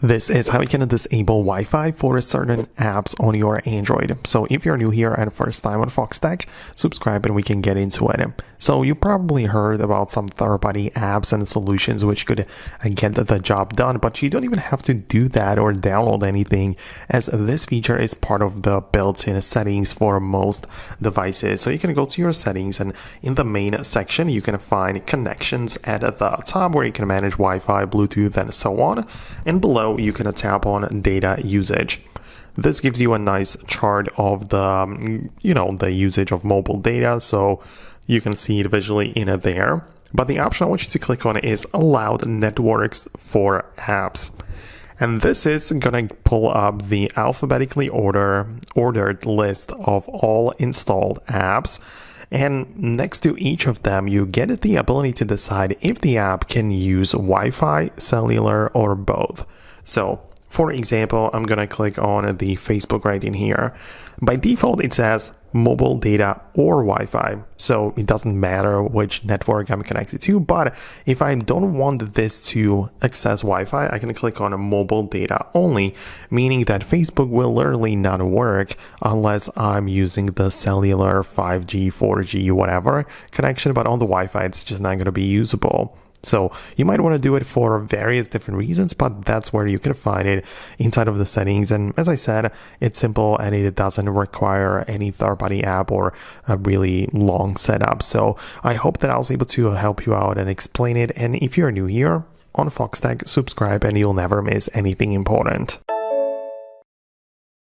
This is how you can disable Wi-Fi for certain apps on your Android. So if you're new here and first time on Foxtecc, subscribe and we can get into it. So you probably heard about some third-party apps and solutions which could get the job done, but you don't even have to do that or download anything, as this feature is part of the built-in settings for most devices. So you can go to your settings, and in the main section you can find connections at the top where you can manage Wi-Fi, Bluetooth, and so on. And below you can tap on data usage. This gives you a nice chart of the usage of mobile data, so you can see it visually in there. But the option I want you to click on is allowed networks for apps. And this is going to pull up the alphabetically ordered list of all installed apps. And next to each of them, you get the ability to decide if the app can use Wi-Fi, cellular, or both. So, for example, I'm going to click on the Facebook right in here. By default, it says mobile data or Wi-Fi. So it doesn't matter which network I'm connected to. But if I don't want this to access Wi-Fi, I can click on a mobile data only, meaning that Facebook will literally not work unless I'm using the cellular 5G, 4G, whatever connection. But on the Wi-Fi, it's just not going to be usable. So you might want to do it for various different reasons, but that's where you can find it inside of the settings. And as I said, it's simple and it doesn't require any third-party app or a really long setup. So I hope that I was able to help you out and explain it. And if you're new here on Foxtecc, subscribe and you'll never miss anything important.